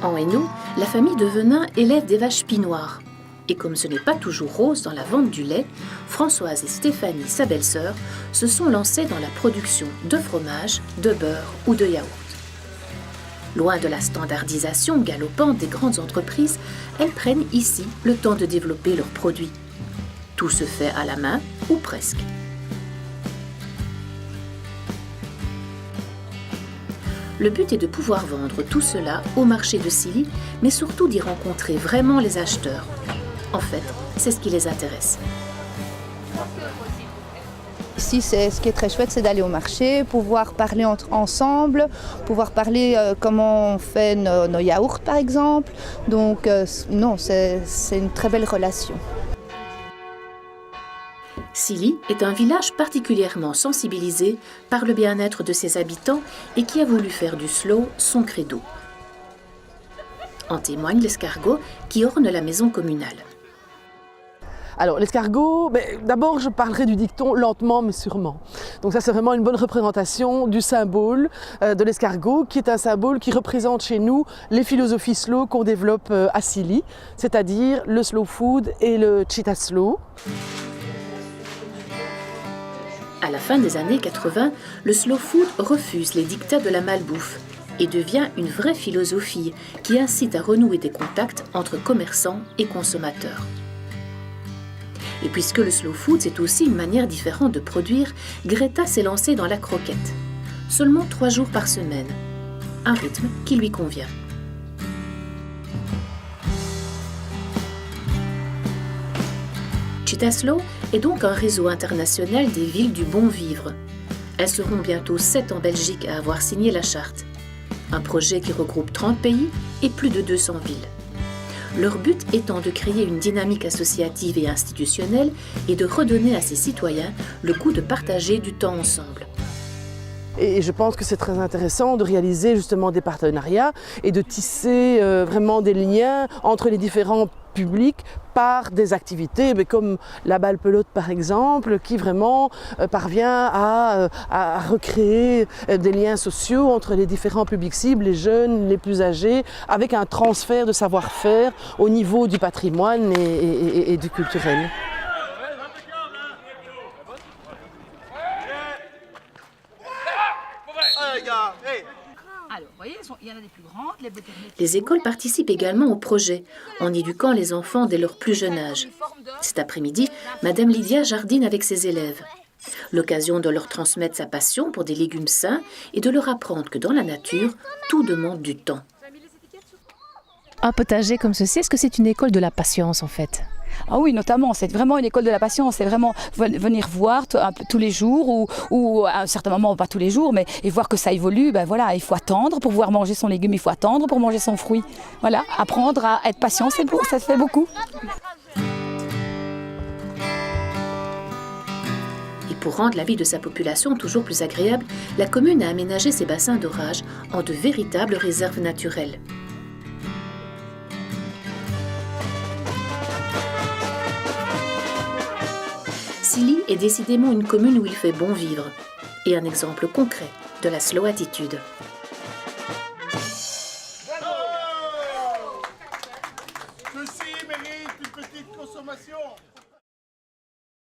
En Hainaut, la famille de Venin élève des vaches pie-noires. Et comme ce n'est pas toujours rose dans la vente du lait, Françoise et Stéphanie, sa belle-sœur, se sont lancées dans la production de fromage, de beurre ou de yaourt. Loin de la standardisation galopante des grandes entreprises, elles prennent ici le temps de développer leurs produits. Tout se fait à la main, ou presque. Le but est de pouvoir vendre tout cela au marché de Silly, mais surtout d'y rencontrer vraiment les acheteurs. En fait, c'est ce qui les intéresse. Ici, ce qui est très chouette, c'est d'aller au marché, pouvoir parler ensemble, pouvoir parler comment on fait nos yaourts, par exemple. Donc, non, c'est une très belle relation. Silly est un village particulièrement sensibilisé par le bien-être de ses habitants et qui a voulu faire du slow son credo. En témoigne l'escargot qui orne la maison communale. Alors l'escargot, d'abord je parlerai du dicton lentement mais sûrement. Donc ça c'est vraiment une bonne représentation du symbole de l'escargot qui est un symbole qui représente chez nous les philosophies slow qu'on développe à Silly, c'est-à-dire le slow food et le cheetah slow. À la fin des années 80, le slow food refuse les dictats de la malbouffe et devient une vraie philosophie qui incite à renouer des contacts entre commerçants et consommateurs. Et puisque le slow food, c'est aussi une manière différente de produire, Greta s'est lancée dans la croquette. Seulement 3 jours par semaine. Un rythme qui lui convient. Cheetah Slow est donc un réseau international des villes du bon vivre. Elles seront bientôt 7 en Belgique à avoir signé la charte. Un projet qui regroupe 30 pays et plus de 200 villes. Leur but étant de créer une dynamique associative et institutionnelle et de redonner à ses citoyens le goût de partager du temps ensemble. Et je pense que c'est très intéressant de réaliser justement des partenariats et de tisser vraiment des liens entre les différents publics par des activités comme la balle pelote par exemple, qui vraiment parvient à recréer des liens sociaux entre les différents publics cibles, les jeunes, les plus âgés, avec un transfert de savoir-faire au niveau du patrimoine et du culturel. Alors, vous voyez, il y en a des plus grandes, les béternies. Les écoles participent également au projet, en éduquant les enfants dès leur plus jeune âge. Cet après-midi, Madame Lydia jardine avec ses élèves. L'occasion de leur transmettre sa passion pour des légumes sains et de leur apprendre que dans la nature, tout demande du temps. Un potager comme ceci, est-ce que c'est une école de la patience en fait ? Ah oui, notamment, c'est vraiment une école de la patience, c'est vraiment venir voir un peu tous les jours ou à un certain moment, pas tous les jours, mais et voir que ça évolue, voilà, il faut attendre pour pouvoir manger son légume, il faut attendre pour manger son fruit. Voilà, apprendre à être patient, ça se fait beaucoup. Et pour rendre la vie de sa population toujours plus agréable, la commune a aménagé ses bassins d'orage en de véritables réserves naturelles. Silly est décidément une commune où il fait bon vivre et un exemple concret de la slow attitude.